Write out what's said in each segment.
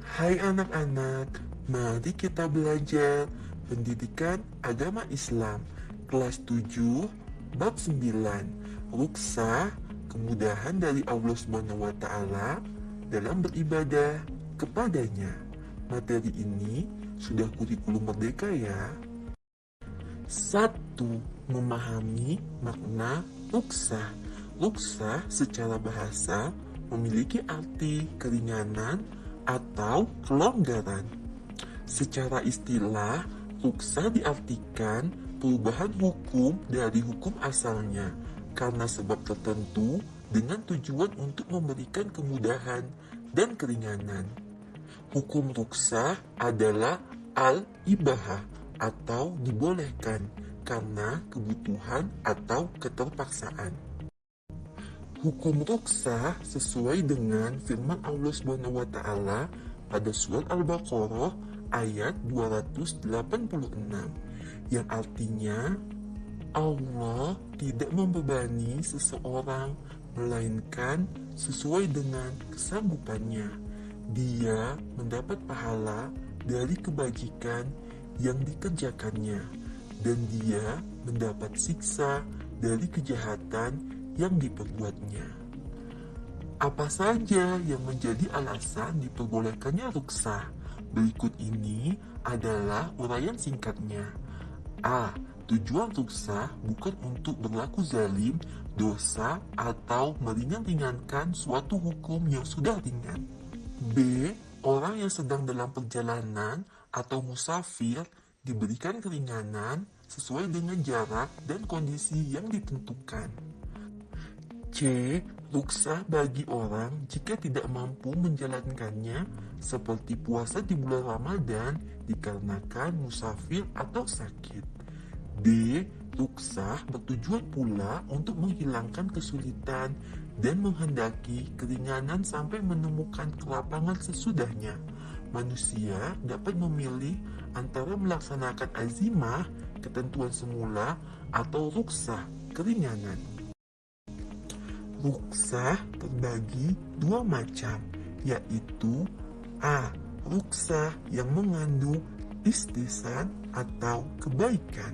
Hai anak-anak, mari kita belajar pendidikan agama Islam kelas 7 bab 9 Rukhsah, kemudahan dari Allah SWT dalam beribadah kepadanya. Materi ini sudah kurikulum merdeka ya. 1. Memahami makna rukhsah. Rukhsah secara bahasa memiliki arti keringanan atau kelonggaran. Secara istilah, rukhsah diartikan perubahan hukum dari hukum asalnya karena sebab tertentu dengan tujuan untuk memberikan kemudahan dan keringanan. Hukum rukhsah adalah al-ibahah atau dibolehkan karena kebutuhan atau keterpaksaan. Hukum rukhsah sesuai dengan firman Allah SWT pada surat Al-Baqarah ayat 286 yang artinya Allah tidak membebani seseorang melainkan sesuai dengan kesanggupannya. Dia mendapat pahala dari kebajikan yang dikerjakannya dan dia mendapat siksa dari kejahatan yang diperbuatnya. Apa saja yang menjadi alasan diperbolehkannya rukhsah? Berikut ini adalah uraian singkatnya. A. Tujuan rukhsah bukan untuk berlaku zalim, dosa, atau meringan-ringankan suatu hukum yang sudah ringan. B. Orang yang sedang dalam perjalanan atau musafir diberikan keringanan sesuai dengan jarak dan kondisi yang ditentukan. C. Rukhsah bagi orang jika tidak mampu menjalankannya seperti puasa di bulan Ramadan dikarenakan musafir atau sakit. D. Rukhsah bertujuan pula untuk menghilangkan kesulitan dan menghendaki keringanan sampai menemukan kelapangan sesudahnya. Manusia dapat memilih antara melaksanakan azimah, ketentuan semula, atau rukhsah, keringanan. Rukhsah terbagi dua macam, yaitu A. Rukhsah yang mengandung istihsan atau kebaikan.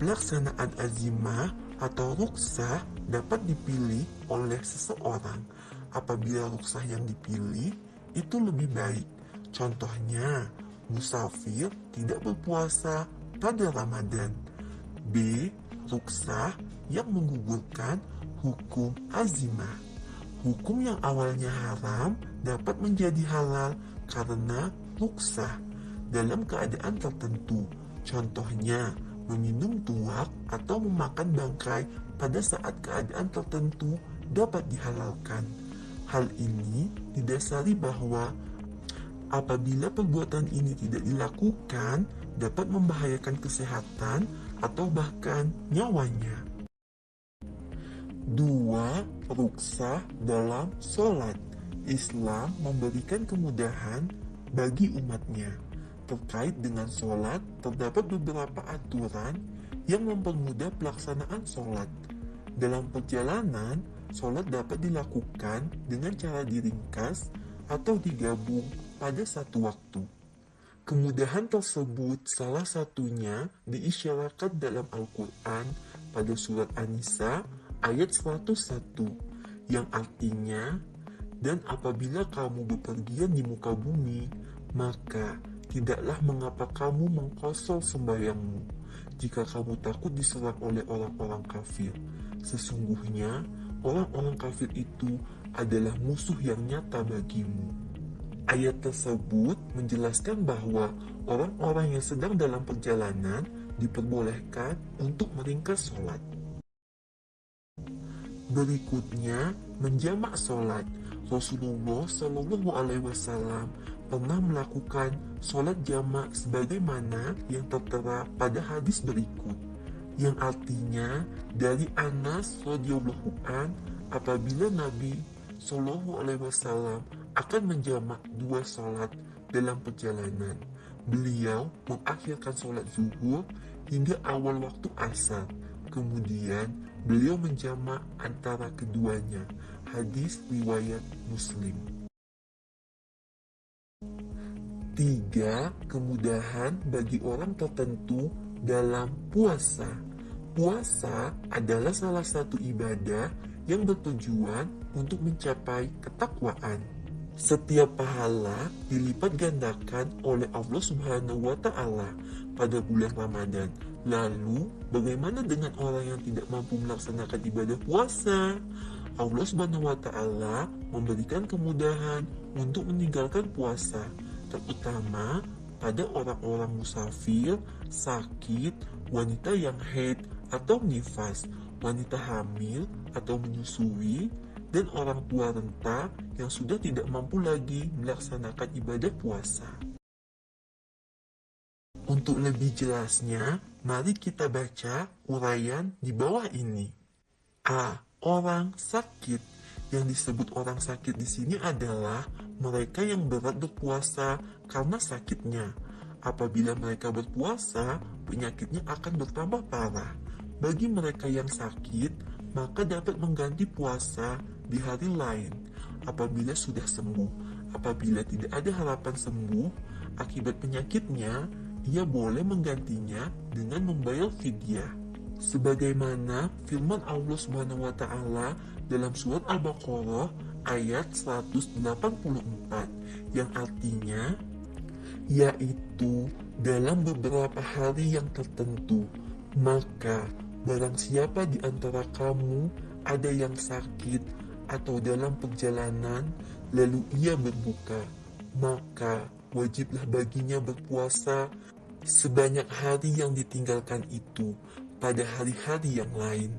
Pelaksanaan azimah atau rukhsah dapat dipilih oleh seseorang apabila rukhsah yang dipilih itu lebih baik. Contohnya, musafir tidak berpuasa pada Ramadan. B. Rukhsah yang menggugurkan hukum azimah. Hukum yang awalnya haram dapat menjadi halal karena rukhsah dalam keadaan tertentu. Contohnya, meminum tuak atau memakan bangkai pada saat keadaan tertentu dapat dihalalkan. Hal ini didasari bahwa apabila perbuatan ini tidak dilakukan dapat membahayakan kesehatan atau bahkan nyawanya. 2. Rukhsah dalam sholat. Islam memberikan kemudahan bagi umatnya. Terkait dengan sholat, terdapat beberapa aturan yang mempermudah pelaksanaan sholat. Dalam perjalanan, sholat dapat dilakukan dengan cara diringkas atau digabung pada satu waktu. Kemudahan tersebut salah satunya diisyaratkan dalam Al-Quran pada surat An-Nisa ayat 101 yang artinya, dan apabila kamu bepergian di muka bumi, maka tidaklah mengapa kamu mengkosor sembahyangmu jika kamu takut diserang oleh orang-orang kafir. Sesungguhnya orang-orang kafir itu adalah musuh yang nyata bagimu. Ayat tersebut menjelaskan bahwa orang-orang yang sedang dalam perjalanan diperbolehkan untuk meringkas sholat. Berikutnya, menjamak sholat. Rasulullah Shallallahu Alaihi Wasallam pernah melakukan sholat jamak sebagaimana yang tertera pada hadis berikut, yang artinya dari Anas radhiyallahu an, apabila Nabi Shallallahu Alaihi Wasallam akan menjamak dua sholat dalam perjalanan, beliau mengakhirkan sholat zuhur hingga awal waktu asar. Kemudian beliau menjamak antara keduanya. Hadis riwayat Muslim. 3. Kemudahan bagi orang tertentu dalam puasa. Puasa adalah salah satu ibadah yang bertujuan untuk mencapai ketakwaan. Setiap pahala dilipat gandakan oleh Allah Subhanahu wa Ta'ala pada bulan Ramadan. Lalu, bagaimana dengan orang yang tidak mampu melaksanakan ibadah puasa? Allah Subhanahu wa Ta'ala memberikan kemudahan untuk meninggalkan puasa, terutama pada orang-orang musafir, sakit, wanita yang haid atau nifas, wanita hamil atau menyusui, dan orang tua renta yang sudah tidak mampu lagi melaksanakan ibadah puasa. Untuk lebih jelasnya, mari kita baca uraian di bawah ini. A. Orang sakit. Yang disebut orang sakit di sini adalah mereka yang berat berpuasa karena sakitnya. Apabila mereka berpuasa, penyakitnya akan bertambah parah. Bagi mereka yang sakit, maka dapat mengganti puasa di hari lain apabila sudah sembuh. Apabila tidak ada harapan sembuh akibat penyakitnya, ia boleh menggantinya dengan membayar fidyah. Sebagaimana firman Allah Subhanahu wa Ta'ala dalam surat Al-Baqarah ayat 184 yang artinya yaitu dalam beberapa hari yang tertentu, maka barang siapa di antara kamu ada yang sakit atau dalam perjalanan lalu ia berbuka, maka wajiblah baginya berpuasa sebanyak hari yang ditinggalkan itu pada hari-hari yang lain,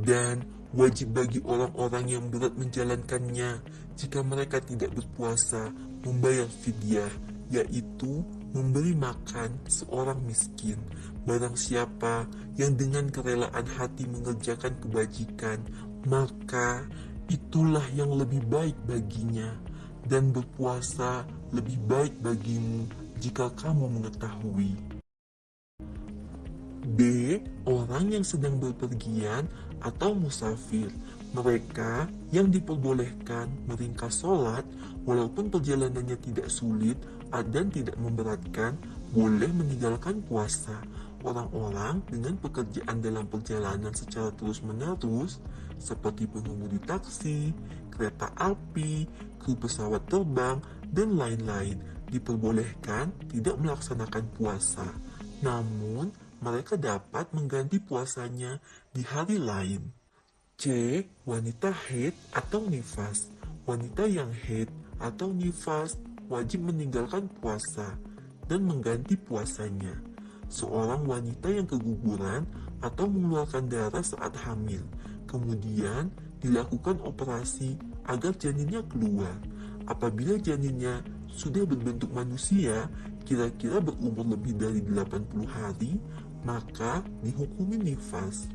dan wajib bagi orang-orang yang berat menjalankannya jika mereka tidak berpuasa membayar fidyah, yaitu memberi makan seorang miskin. Barang siapa yang dengan kerelaan hati mengerjakan kebajikan, maka itulah yang lebih baik baginya, dan berpuasa lebih baik bagimu jika kamu mengetahui. B. Orang yang sedang berpergian atau musafir. Mereka yang diperbolehkan meringkas sholat walaupun perjalanannya tidak sulit dan tidak memberatkan boleh meninggalkan puasa. Orang-orang dengan pekerjaan dalam perjalanan secara terus-menerus seperti pengemudi taksi, kereta api, kru pesawat terbang, dan lain-lain diperbolehkan tidak melaksanakan puasa. Namun, mereka dapat mengganti puasanya di hari lain. C. Wanita haid atau nifas. Wanita yang haid atau nifas wajib meninggalkan puasa dan mengganti puasanya. Seorang wanita yang keguguran atau mengeluarkan darah saat hamil, kemudian dilakukan operasi agar janinnya keluar. Apabila janinnya sudah berbentuk manusia, kira-kira berumur lebih dari 80 hari, maka dihukumi nifas.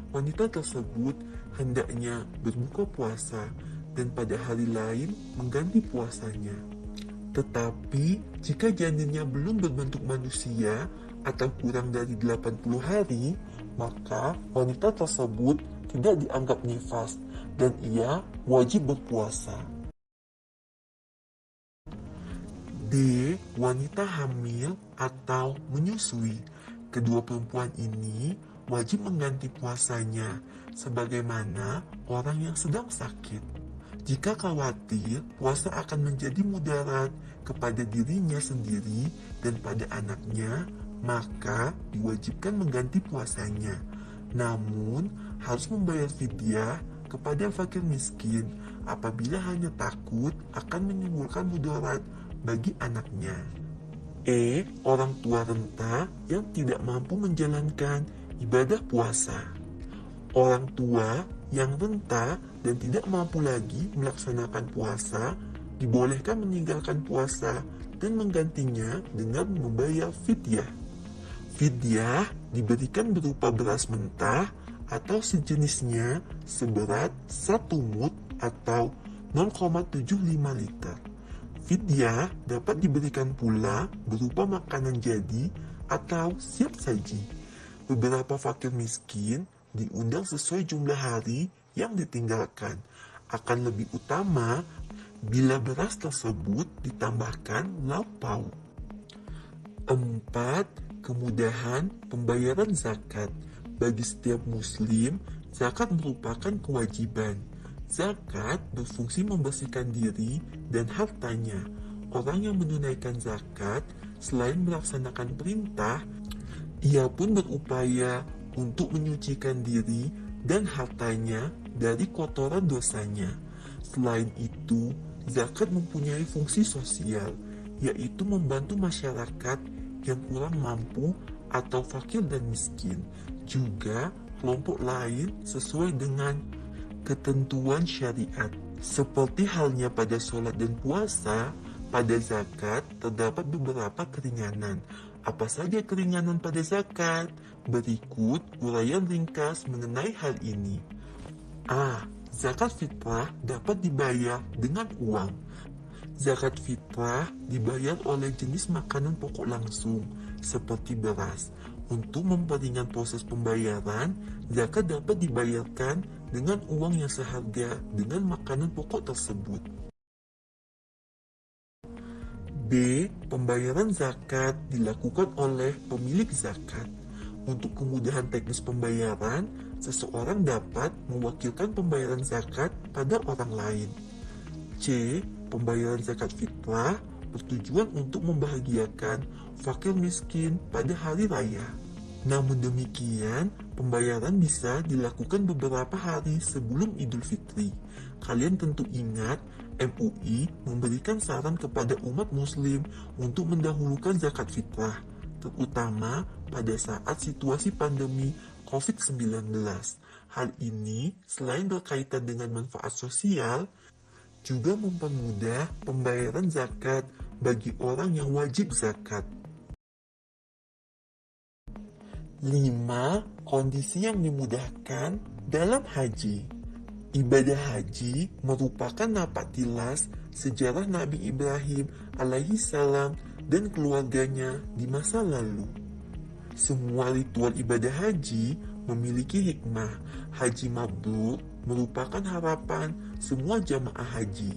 Wanita tersebut hendaknya berbuka puasa dan pada hari lain mengganti puasanya. Tetapi jika janinnya belum berbentuk manusia atau kurang dari 80 hari, maka wanita tersebut tidak dianggap nifas dan ia wajib berpuasa. D. Wanita hamil atau menyusui. Kedua perempuan ini wajib mengganti puasanya sebagaimana orang yang sedang sakit. Jika khawatir puasa akan menjadi mudarat kepada dirinya sendiri dan pada anaknya, maka diwajibkan mengganti puasanya. Namun harus membayar fidyah kepada fakir miskin apabila hanya takut akan menimbulkan mudarat bagi anaknya. E. Orang tua renta yang tidak mampu menjalankan ibadah puasa. Orang tua yang renta dan tidak mampu lagi melaksanakan puasa dibolehkan meninggalkan puasa dan menggantinya dengan membayar fidyah. Fidyah diberikan berupa beras mentah atau sejenisnya seberat 1 mud atau 0,75 liter. Fidyah dapat diberikan pula berupa makanan jadi atau siap saji. Beberapa fakir miskin diundang sesuai jumlah hari yang ditinggalkan. Akan lebih utama bila beras tersebut ditambahkan lauk pauk. 4. Kemudahan pembayaran zakat. Bagi setiap muslim, zakat merupakan kewajiban. Zakat berfungsi membersihkan diri dan hartanya. Orang yang menunaikan zakat, selain melaksanakan perintah, ia pun berupaya untuk menyucikan diri dan hartanya dari kotoran dosanya. Selain itu, zakat mempunyai fungsi sosial, yaitu membantu masyarakat yang kurang mampu atau fakir dan miskin, juga kelompok lain sesuai dengan ketentuan syariat. Seperti halnya pada sholat dan puasa, pada zakat terdapat beberapa keringanan. Apa saja keringanan pada zakat? Berikut uraian ringkas mengenai hal ini. A. Zakat fitrah dapat dibayar dengan uang. Zakat fitrah dibayar oleh jenis makanan pokok langsung, seperti beras. Untuk memperingan proses pembayaran, zakat dapat dibayarkan dengan uang yang seharga dengan makanan pokok tersebut. B. Pembayaran zakat dilakukan oleh pemilik zakat. Untuk kemudahan teknis pembayaran, seseorang dapat mewakilkan pembayaran zakat pada orang lain. C. Pembayaran zakat fitrah bertujuan untuk membahagiakan fakir miskin pada hari raya. Namun demikian, pembayaran bisa dilakukan beberapa hari sebelum Idul Fitri. Kalian tentu ingat, MUI memberikan saran kepada umat muslim untuk mendahulukan zakat fitrah, terutama pada saat situasi pandemi COVID-19. Hal ini selain berkaitan dengan manfaat sosial, juga mempermudah pembayaran zakat bagi orang yang wajib zakat. 5. Kondisi yang dimudahkan dalam haji. Ibadah haji merupakan napak tilas sejarah Nabi Ibrahim alaihi salam dan keluarganya di masa lalu. Semua ritual ibadah haji memiliki hikmah. Haji mabrur merupakan harapan semua jamaah haji.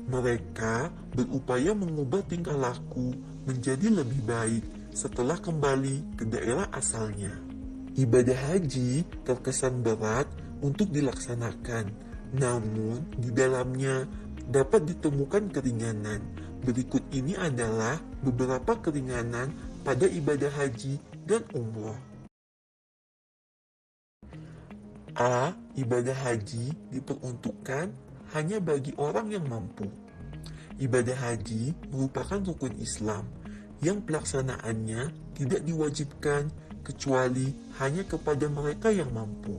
Mereka berupaya mengubah tingkah laku menjadi lebih baik setelah kembali ke daerah asalnya. Ibadah haji terkesan berat untuk dilaksanakan, namun di dalamnya dapat ditemukan keringanan. Berikut ini adalah beberapa keringanan pada ibadah haji dan umroh. A. Ibadah haji diperuntukkan hanya bagi orang yang mampu. Ibadah haji merupakan rukun Islam yang pelaksanaannya tidak diwajibkan kecuali hanya kepada mereka yang mampu.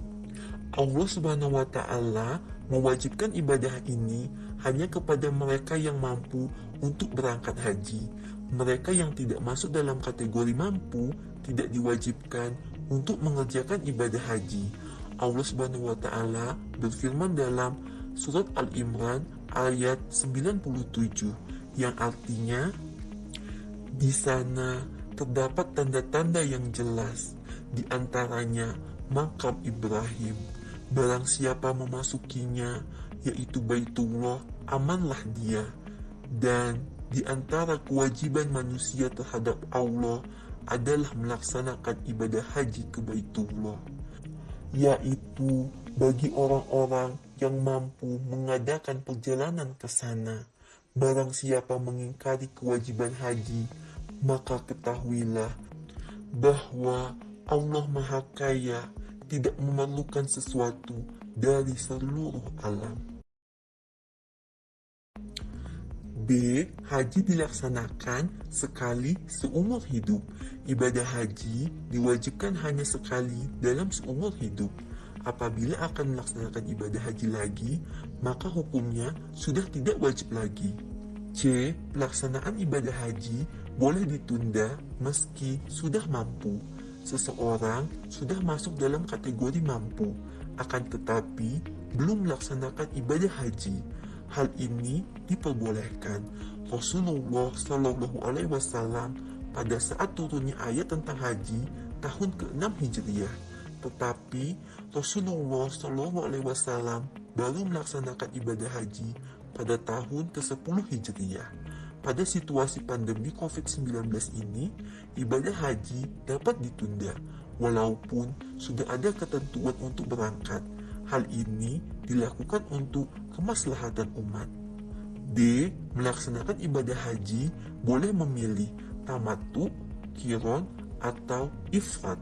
Allah Subhanahu wa Ta'ala mewajibkan ibadah ini hanya kepada mereka yang mampu untuk berangkat haji. Mereka yang tidak masuk dalam kategori mampu tidak diwajibkan untuk mengerjakan ibadah haji. Allah Subhanahu wa Ta'ala berfirman dalam surat Al-Imran ayat 97 yang artinya, di sana terdapat tanda-tanda yang jelas, di antaranya makam Ibrahim. Barang siapa memasukinya, yaitu Baitullah, amanlah dia. Dan di antara kewajiban manusia terhadap Allah adalah melaksanakan ibadah haji ke Baitullah, yaitu bagi orang-orang yang mampu mengadakan perjalanan ke sana. Barang siapa mengingkari kewajiban haji, maka ketahuilah bahwa Allah Maha Kaya, tidak memerlukan sesuatu dari seluruh alam. B. Haji dilaksanakan sekali seumur hidup. Ibadah haji diwajibkan hanya sekali dalam seumur hidup. Apabila akan melaksanakan ibadah haji lagi, maka hukumnya sudah tidak wajib lagi. C. Pelaksanaan ibadah haji boleh ditunda meski sudah mampu. Seseorang sudah masuk dalam kategori mampu, akan tetapi belum melaksanakan ibadah haji. Hal ini diperbolehkan. Rasulullah Shallallahu Alaihi Wasallam pada saat turunnya ayat tentang haji tahun ke-6 Hijriah, tetapi Rasulullah Shallallahu Alaihi Wasallam baru melaksanakan ibadah haji pada tahun ke-10 Hijriah. Pada situasi pandemi COVID-19 ini, ibadah haji dapat ditunda, walaupun sudah ada ketentuan untuk berangkat. Hal ini dilakukan untuk kemaslahatan umat. D. Melaksanakan ibadah haji boleh memilih tamattu, qiron, atau ifrad.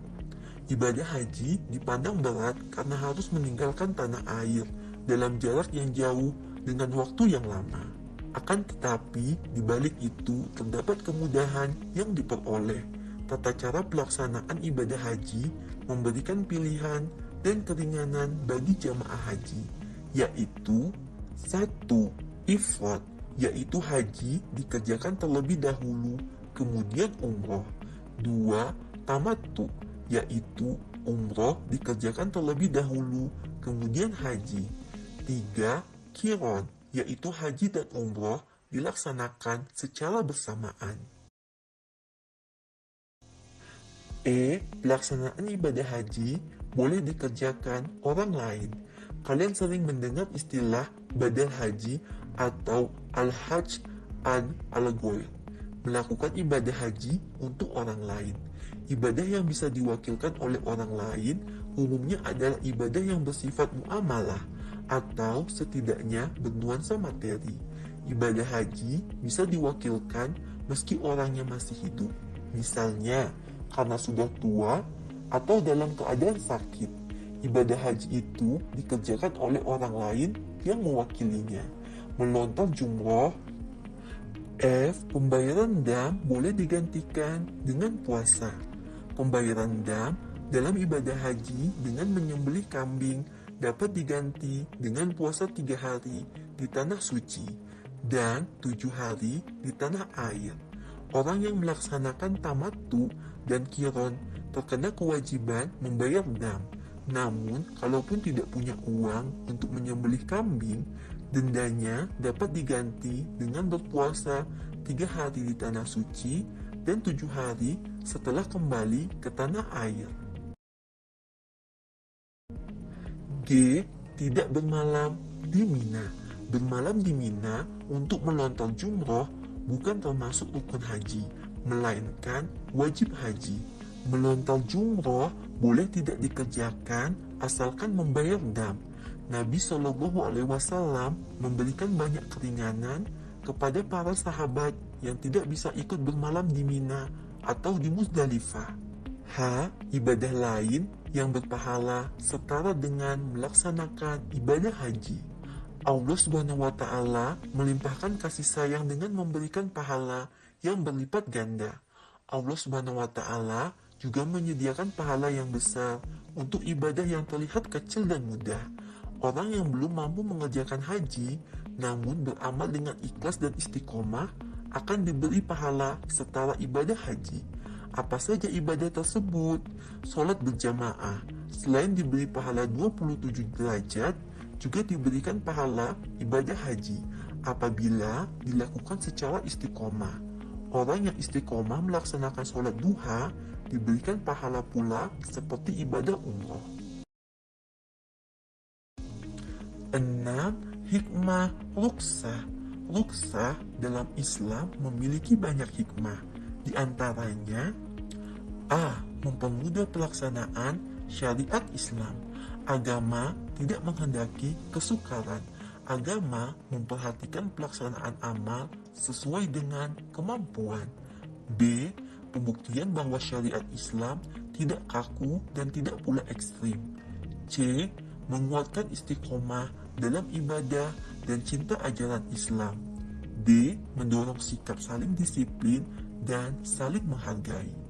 Ibadah haji dipandang berat karena harus meninggalkan tanah air dalam jarak yang jauh dengan waktu yang lama. Akan tetapi, di balik itu terdapat kemudahan yang diperoleh. Tata cara pelaksanaan ibadah haji memberikan pilihan dan keringanan bagi jamaah haji, yaitu 1. Ifrad, yaitu haji dikerjakan terlebih dahulu, kemudian umroh. 2. Tamattu, yaitu umroh dikerjakan terlebih dahulu, kemudian haji. 3. Qiron, yaitu haji dan umroh dilaksanakan secara bersamaan. E. Pelaksanaan ibadah haji boleh dikerjakan orang lain. Kalian sering mendengar istilah badal haji atau al-hajj al-ghair, melakukan ibadah haji untuk orang lain. Ibadah yang bisa diwakilkan oleh orang lain umumnya adalah ibadah yang bersifat muamalah atau setidaknya bernuansa materi. Ibadah haji bisa diwakilkan meski orangnya masih hidup, misalnya karena sudah tua atau dalam keadaan sakit. Ibadah haji itu dikerjakan oleh orang lain yang mewakilinya. Melontar jumroh. F. Pembayaran dam boleh digantikan dengan puasa. Pembayaran dam dalam ibadah haji dengan menyembelih kambing dapat diganti dengan puasa 3 hari di tanah suci dan 7 hari di tanah air. Orang yang melaksanakan tamattu dan qiron terkena kewajiban membayar dam. Namun, kalaupun tidak punya uang untuk menyembelih kambing, dendanya dapat diganti dengan berpuasa 3 hari di tanah suci dan 7 hari setelah kembali ke tanah air. G. Tidak bermalam di Mina. Bermalam di Mina untuk melontar jumroh bukan termasuk rukun haji, melainkan wajib haji. Melontar jumroh boleh tidak dikerjakan asalkan membayar dam. Nabi Shallallahu Alaihi Wasallam memberikan banyak keringanan kepada para sahabat yang tidak bisa ikut bermalam di Mina atau di Muzdalifah. H. Ibadah lain yang berpahala setara dengan melaksanakan ibadah haji. Allah Subhanahu wa Ta'ala melimpahkan kasih sayang dengan memberikan pahala yang berlipat ganda. Allah Subhanahu wa Ta'ala juga menyediakan pahala yang besar untuk ibadah yang terlihat kecil dan mudah. Orang yang belum mampu mengerjakan haji namun beramal dengan ikhlas dan istiqomah akan diberi pahala setara ibadah haji. Apa saja ibadah tersebut? Sholat berjamaah, selain diberi pahala 27 derajat, juga diberikan pahala ibadah haji apabila dilakukan secara istiqomah. Orang yang istiqomah melaksanakan sholat duha diberikan pahala pula seperti ibadah umroh. 6. Hikmah ruksah. Ruksah dalam Islam memiliki banyak hikmah. Di antaranya A. Mempermudah pelaksanaan syariat Islam. Agama tidak menghendaki kesukaran. Agama memperhatikan pelaksanaan amal sesuai dengan kemampuan. B. Pembuktian bahwa syariat Islam tidak kaku dan tidak pula ekstrim. C. Menguatkan istiqomah dalam ibadah dan cinta ajaran Islam. D. Mendorong sikap saling disiplin dan saling menghargai.